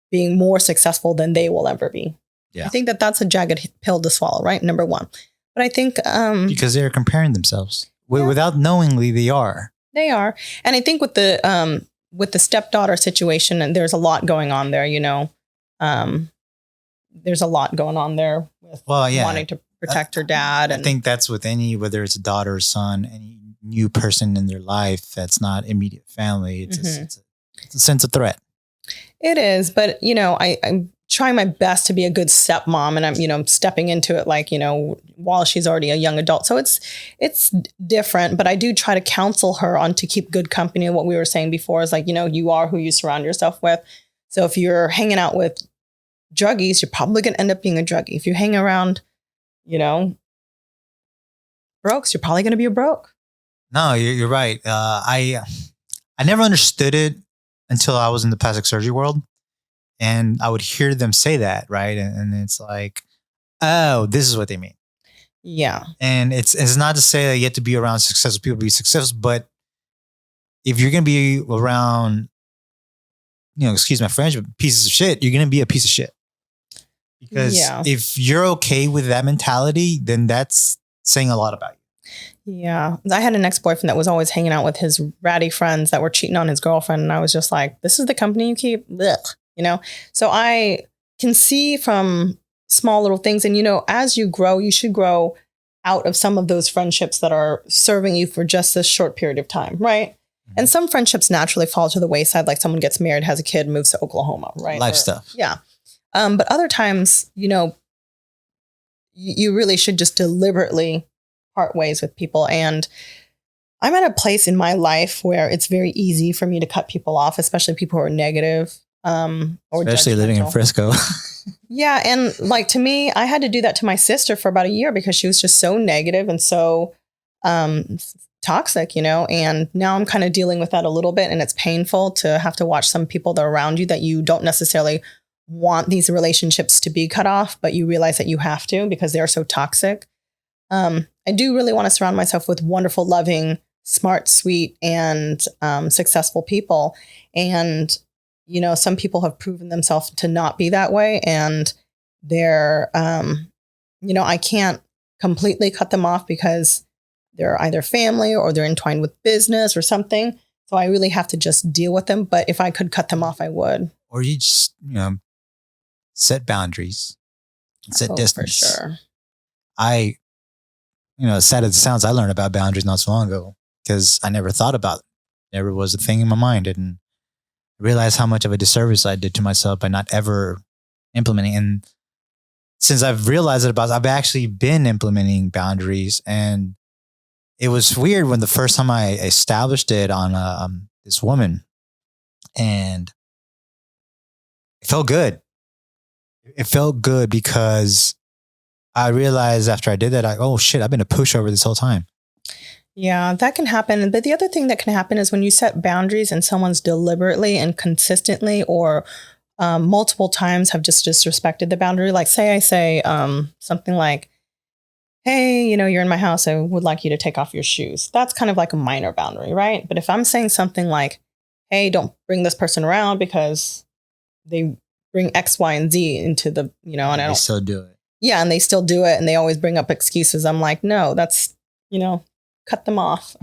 being more successful than they will ever be. Yeah. I think that's a jagged pill to swallow, right? Number one. But I think because they're comparing themselves without knowingly they are. They are, and I think with the stepdaughter situation, and there's a lot going on there. There's a lot going on there with wanting to protect her dad. I think that's with whether it's a daughter or son, any new person in their life that's not immediate family. It's a sense of threat. It is, but I'm trying my best to be a good stepmom, and I'm stepping into it while she's already a young adult. So it's different, but I do try to counsel her on to keep good company. And what we were saying before is you are who you surround yourself with. So if you're hanging out with druggies, you're probably going to end up being a druggie. If you hang around, brokes, you're probably going to be a broke. No, you're right. I never understood it until I was in the plastic surgery world. And I would hear them say that, right? And it's like, oh, this is what they mean. Yeah. And it's not to say that you have to be around successful people to be successful, but if you're going to be around, excuse my French, but pieces of shit, you're going to be a piece of shit. Because if you're okay with that mentality, then that's saying a lot about you. Yeah. I had an ex-boyfriend that was always hanging out with his ratty friends that were cheating on his girlfriend. And I was just like, this is the company you keep? Ugh. So I can see from small little things. And, as you grow, you should grow out of some of those friendships that are serving you for just this short period of time. Right. Mm-hmm. And some friendships naturally fall to the wayside. Like someone gets married, has a kid, moves to Oklahoma. Right. Life stuff. Yeah. But other times, you really should just deliberately part ways with people. And I'm at a place in my life where it's very easy for me to cut people off, especially people who are negative. Or especially living in Frisco. Yeah. And to me, I had to do that to my sister for about a year because she was just so negative and so toxic, and now I'm kind of dealing with that a little bit. And it's painful to have to watch some people that are around you that you don't necessarily want these relationships to be cut off, but you realize that you have to because they're so toxic. I do really want to surround myself with wonderful, loving, smart, sweet, and successful people. And, some people have proven themselves to not be that way. And they're, I can't completely cut them off because they're either family or they're entwined with business or something. So I really have to just deal with them. But if I could cut them off, I would. Or you just, set boundaries, set distance. For sure. As sad as it sounds, I learned about boundaries not so long ago because I never thought about it. Never was a thing in my mind. And realize how much of a disservice I did to myself by not ever implementing. And since I've realized I've actually been implementing boundaries. And it was weird when the first time I established it on this woman, and it felt good. It felt good because I realized after I did that, oh shit, I've been a pushover this whole time. Yeah, that can happen. But the other thing that can happen is when you set boundaries and someone's deliberately and consistently or multiple times have just disrespected the boundary. Like say I say something like, hey, you're in my house. I would like you to take off your shoes. That's kind of like a minor boundary, right? But if I'm saying something like, hey, don't bring this person around because they bring X, Y, and Z into the, and I don't. They still do it. Yeah, and they still do it, and they always bring up excuses. I'm like, no, that's, cut them off.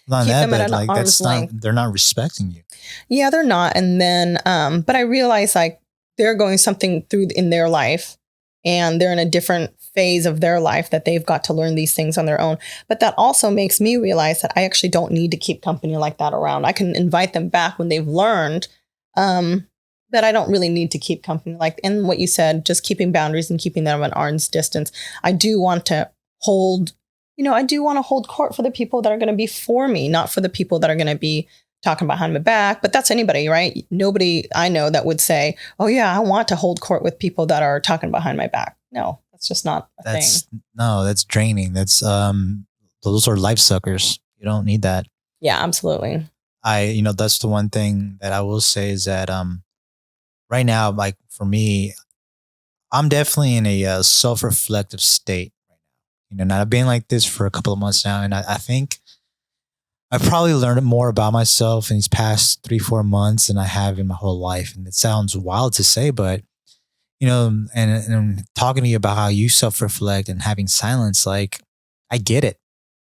Not that, but like that's not, they're not respecting you. Yeah, they're not. And then, but I realize like they're going something through in their life, and they're in a different phase of their life that they've got to learn these things on their own. But that also makes me realize that I actually don't need to keep company like that around. I can invite them back when they've learned. That I don't really need to keep company. Like in what you said, just keeping boundaries and keeping them at an arm's distance. I do want to hold court for the people that are going to be for me, not for the people that are going to be talking behind my back. But that's anybody, right? Nobody I know that would say, oh yeah, I want to hold court with people that are talking behind my back. No, that's just not a thing. No, that's draining. That's those are life suckers. You don't need that. Yeah, absolutely. That's the one thing that I will say is that right now, like for me, I'm definitely in a self-reflective state right now. And I've been like this for a couple of months now, and I think I've probably learned more about myself in these past 3-4 months than I have in my whole life. And it sounds wild to say, but and talking to you about how you self-reflect and having silence, like I get it.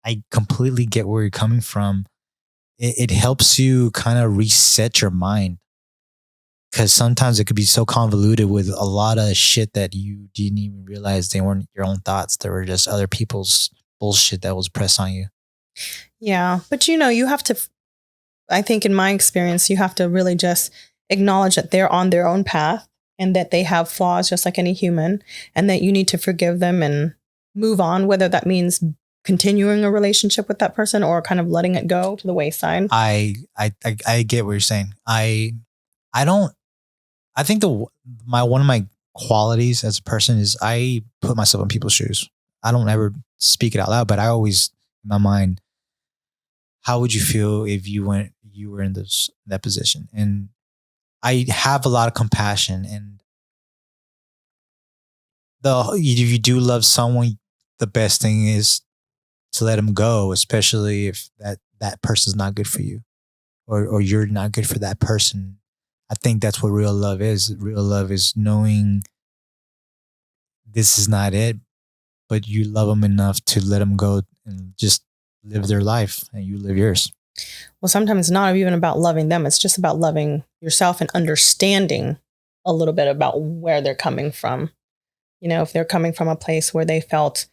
I completely get where you're coming from. It helps you kind of reset your mind. Because sometimes it could be so convoluted with a lot of shit that you didn't even realize they weren't your own thoughts. They were just other people's bullshit that was pressed on you. Yeah. But you have to, I think in my experience, you have to really just acknowledge that they're on their own path and that they have flaws just like any human, and that you need to forgive them and move on, whether that means continuing a relationship with that person or kind of letting it go to the wayside. I get what you're saying. I think one of my qualities as a person is I put myself in people's shoes. I don't ever speak it out loud, but I always in my mind, how would you feel if you were in that position? And I have a lot of compassion, and if you do love someone, the best thing is to let them go, especially if that person's not good for you, or you're not good for that person. I think that's what real love is. Real love is knowing this is not it, but you love them enough to let them go and just live their life, and you live yours. Well, sometimes it's not even about loving them. It's just about loving yourself and understanding a little bit about where they're coming from. If they're coming from a place where they felt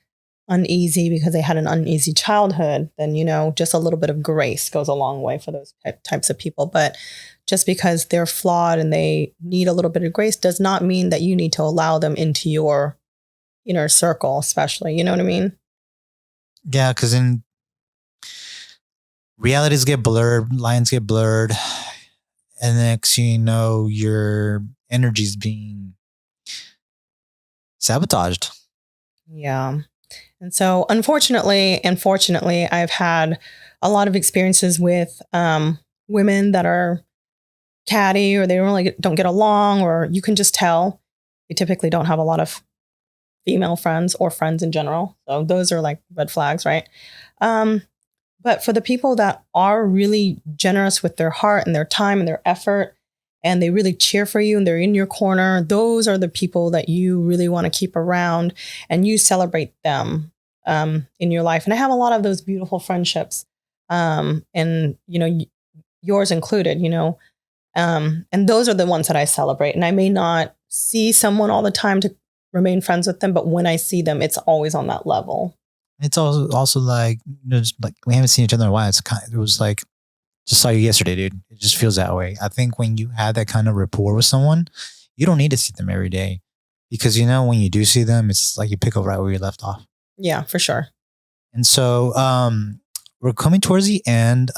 uneasy because they had an uneasy childhood, then, just a little bit of grace goes a long way for those types of people. But just because they're flawed and they need a little bit of grace does not mean that you need to allow them into your inner circle, especially. You know what I mean? Yeah, because in realities get blurred, lines get blurred, and next your energy's being sabotaged. Yeah. And so unfortunately and fortunately, I've had a lot of experiences with women that are catty, or they really don't get along, or you can just tell they typically don't have a lot of female friends or friends in general. So those are like red flags, right? But for the people that are really generous with their heart and their time and their effort, and they really cheer for you and they're in your corner, those are the people that you really want to keep around, and you celebrate them in your life. And I have a lot of those beautiful friendships, and yours included, and those are the ones that I celebrate. And I may not see someone all the time to remain friends with them, but when I see them, it's always on that level. It's also like, just like we haven't seen each other in a while. It was like, just saw you yesterday, dude. It just feels that way. I think when you have that kind of rapport with someone, you don't need to see them every day, because when you do see them, it's like you pick up right where you left off. Yeah, for sure. And so we're coming towards the end.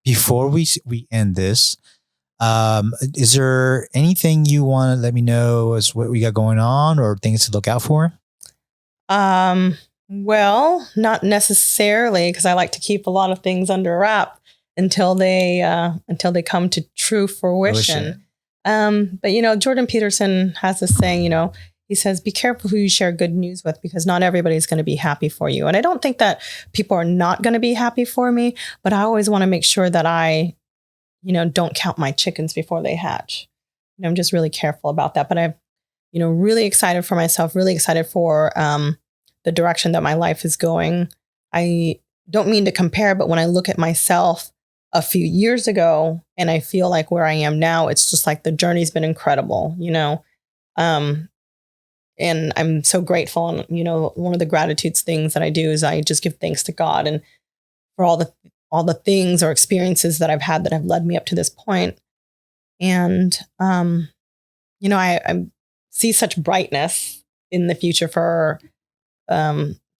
Before we end this, is there anything you want to let me know as what we got going on or things to look out for? Well, not necessarily, because I like to keep a lot of things under wrap until they come to true fruition. But Jordan Peterson has this saying, he says, be careful who you share good news with, because not everybody's going to be happy for you. And I don't think that people are not going to be happy for me, but I always want to make sure that I, don't count my chickens before they hatch. I'm just really careful about that. But I'm, really excited for myself, really excited for the direction that my life is going. I don't mean to compare, but when I look at myself a few years ago and I feel like where I am now, it's just like the journey's been incredible, and I'm so grateful. And, one of the gratitudes things that I do is I just give thanks to God and for all the things or experiences that I've had that have led me up to this point. And, I see such brightness in the future for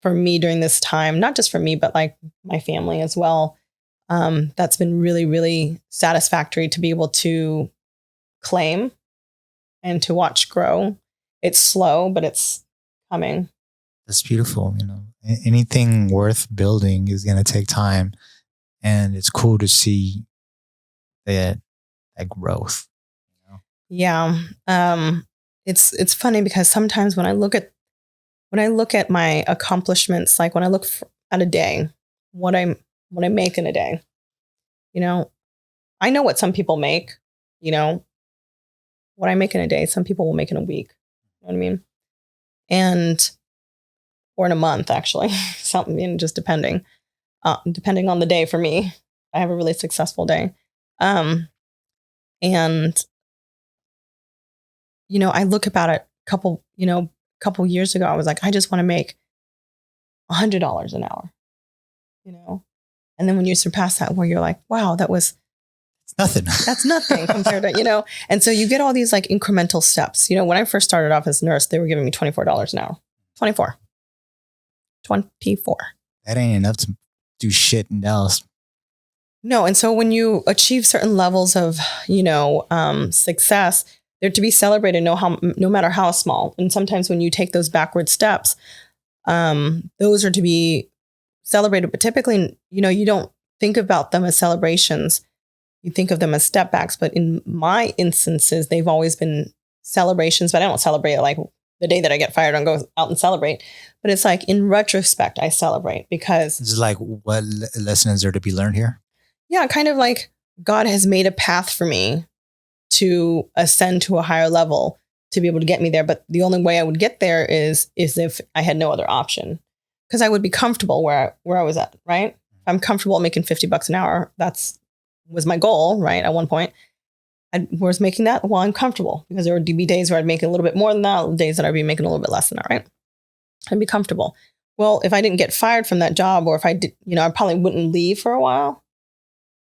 me during this time, not just for me, but like my family as well. That's been really, really satisfactory to be able to claim and to watch grow. It's slow, but it's coming. That's beautiful. Anything worth building is going to take time, and it's cool to see that growth. Yeah. It's funny because sometimes when I look at my accomplishments, like when I look at a day, what I make in a day, I know what some people make, what I make in a day, some people will make in a week. You know what I mean? Or in a month, actually, something, just depending on the day for me. I have a really successful day. And, I look about it couple years ago, I was like, I just want to make $100 an hour, and then when you surpass that, where you're like, wow, it's nothing. That's nothing compared to, and so you get all these like incremental steps. When I first started off as a nurse, they were giving me $24 an hour, 24. That ain't enough to do shit in Dallas. No. And so when you achieve certain levels of, success, they're to be celebrated, no matter how small. And sometimes when you take those backward steps, those are to be celebrated. But typically, you don't think about them as celebrations. You think of them as step backs. But in my instances, they've always been celebrations. But I don't celebrate it like the day that I get fired and go out and celebrate. But it's like in retrospect, I celebrate because it's like, what lessons are to be learned here? Yeah, kind of like God has made a path for me to ascend to a higher level to be able to get me there. But the only way I would get there is if I had no other option, because I would be comfortable where I was at, right? If I'm comfortable making $50 an hour, was my goal, right? At one point, I was making that while I'm comfortable, because there would be days where I'd make a little bit more than that, days that I'd be making a little bit less than that, right? I'd be comfortable. Well, if I didn't get fired from that job, or if I did, I probably wouldn't leave for a while.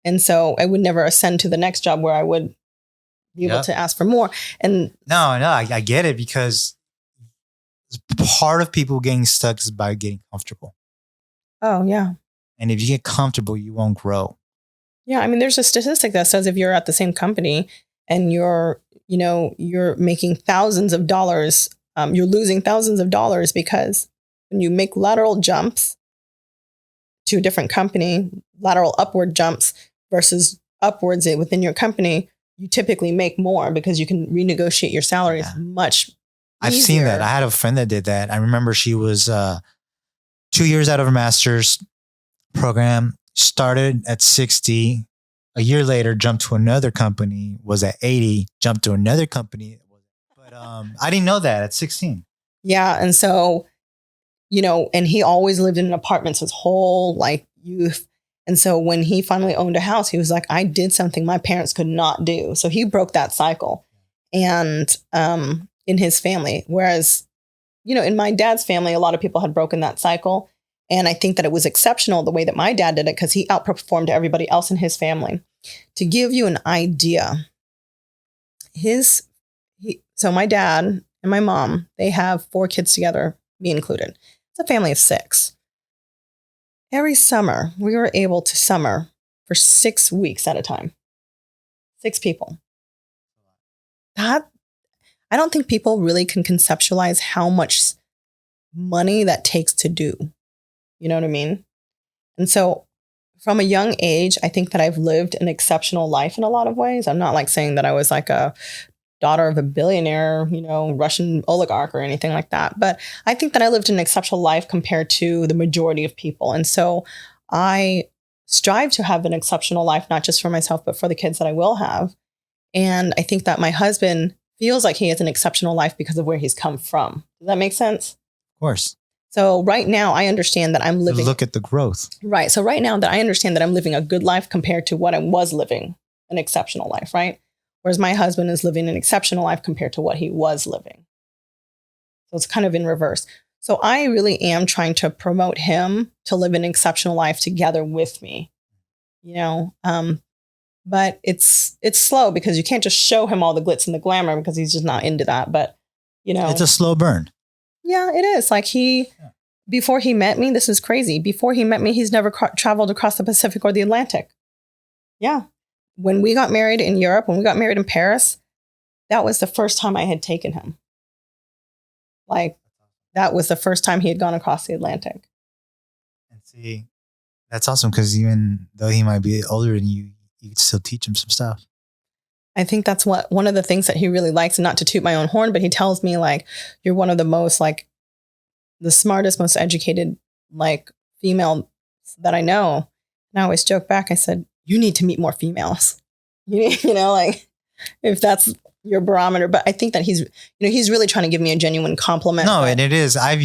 And so I would never ascend to the next job where I would be able to ask for more. And no, I get it, because part of people getting stuck is by getting comfortable. Oh, yeah. And if you get comfortable, you won't grow. Yeah. I mean, there's a statistic that says if you're at the same company and you're making thousands of dollars, you're losing thousands of dollars, because when you make lateral jumps to a different company, lateral upward jumps versus upwards within your company, you typically make more because you can renegotiate your salaries much I've seen that. I had a friend that did that. I remember she was 2 years out of her master's program, started at 60. A year later, jumped to another company, was at 80, jumped to another company. But I didn't know that at 16. Yeah. And so, and he always lived in apartments his whole like youth. And so when he finally owned a house, he was like, I did something my parents could not do. So he broke that cycle. And in his family, whereas, in my dad's family, a lot of people had broken that cycle. And I think that it was exceptional the way that my dad did it because he outperformed everybody else in his family. To give you an idea, so my dad and my mom, they have 4 kids together, me included. It's a family of 6. Every summer, we were able to summer for 6 weeks at a time. 6 people. That, I don't think people really can conceptualize how much money that takes to do. You know what I mean? And so from a young age, I think that I've lived an exceptional life in a lot of ways. I'm not like saying that I was like a daughter of a billionaire, Russian oligarch or anything like that. But I think that I lived an exceptional life compared to the majority of people. And so I strive to have an exceptional life, not just for myself, but for the kids that I will have. And I think that my husband feels like he has an exceptional life because of where he's come from. Does that make sense? Of course. So right now I understand that I'm living. Look at the growth. Right. So right now that I understand that I'm living a good life compared to what I was living, an exceptional life, right? Whereas my husband is living an exceptional life compared to what he was living. So it's kind of in reverse. So I really am trying to promote him to live an exceptional life together with me, but it's slow because you can't just show him all the glitz and the glamour because he's just not into that. But, it's a slow burn. Yeah, it is. Like before he met me, this is crazy. Before he met me, he's never traveled across the Pacific or the Atlantic. Yeah. When we got married in Europe, when we got married in Paris, that was the first time I had taken him. Like, that was the first time he had gone across the Atlantic. And see, that's awesome because even though he might be older than you, you could still teach him some stuff. I think that's one of the things that he really likes, and not to toot my own horn, but he tells me like, you're one of the most like the smartest, most educated, like female that I know. And I always joke back. I said, you need to meet more females, like if that's your barometer. But I think that he's really trying to give me a genuine compliment. No, and it is. I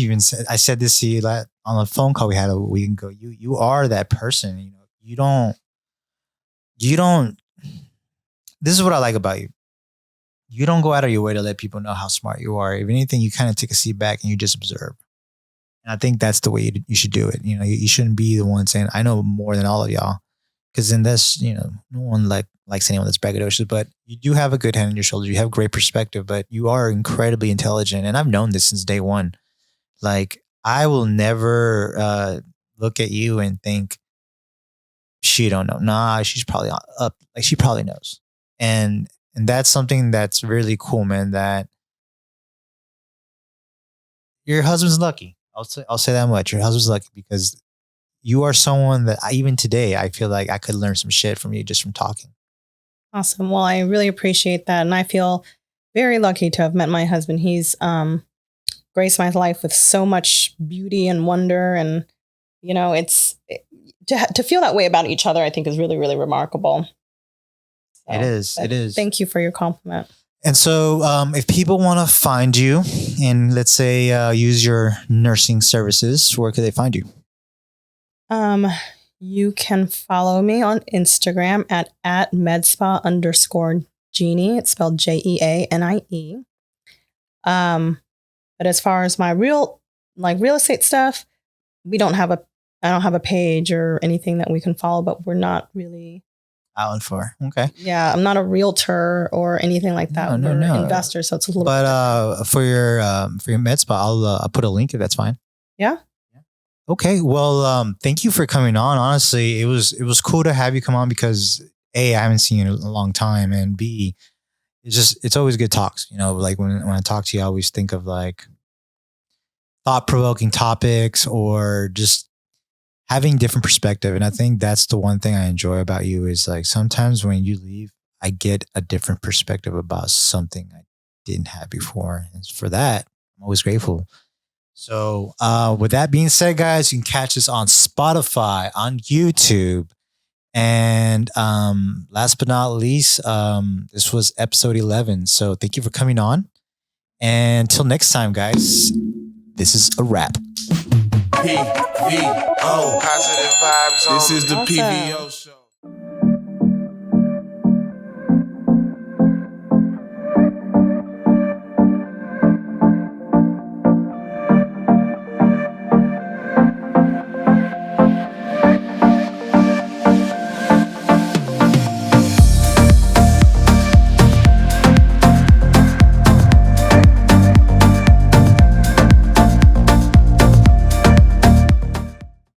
said this to you on a phone call we had a week ago. You are that person. You don't. This is what I like about you. You don't go out of your way to let people know how smart you are. If anything, you kind of take a seat back and you just observe. And I think that's the way you should do it. You shouldn't be the one saying, I know more than all of y'all. Because then that's, no one likes anyone that's braggadocious, but you do have a good head on your shoulders. You have great perspective, but you are incredibly intelligent. And I've known this since day one. Like, I will never look at you and think, she don't know. Nah, she's probably up. Like, she probably knows. And that's something that's really cool, man, that your husband's lucky. I'll say that much. Your husband's lucky because you are someone that even today, I feel like I could learn some shit from you just from talking. Awesome. Well, I really appreciate that. And I feel very lucky to have met my husband. He's graced my life with so much beauty and wonder. And, to feel that way about each other, I think is really, really remarkable. So, it is. Thank you for your compliment. And so if people want to find you and let's say use your nursing services, where could they find you? You can follow me on Instagram at medspa_Jeannie. It's spelled Jeanie. But as far as my real estate stuff, I don't have a page or anything that we can follow, but we're not really out for. Okay. Yeah. I'm not a realtor or anything like that. No. We're investors. So it's a little bit different. For your med spa, I'll put a link if that's fine. Yeah. Okay. Well, thank you for coming on. Honestly, it was cool to have you come on because A, I haven't seen you in a long time, and B, it's always good talks. Like when I talk to you, I always think of like thought-provoking topics or just having different perspective. And I think that's the one thing I enjoy about you is like sometimes when you leave, I get a different perspective about something I didn't have before. And for that, I'm always grateful. So with that being said, guys, you can catch us on Spotify, on YouTube. And last but not least, this was episode 11. So thank you for coming on. And until next time, guys, this is a wrap. PVO. Positive vibes on. This is the Awesome. PVO show.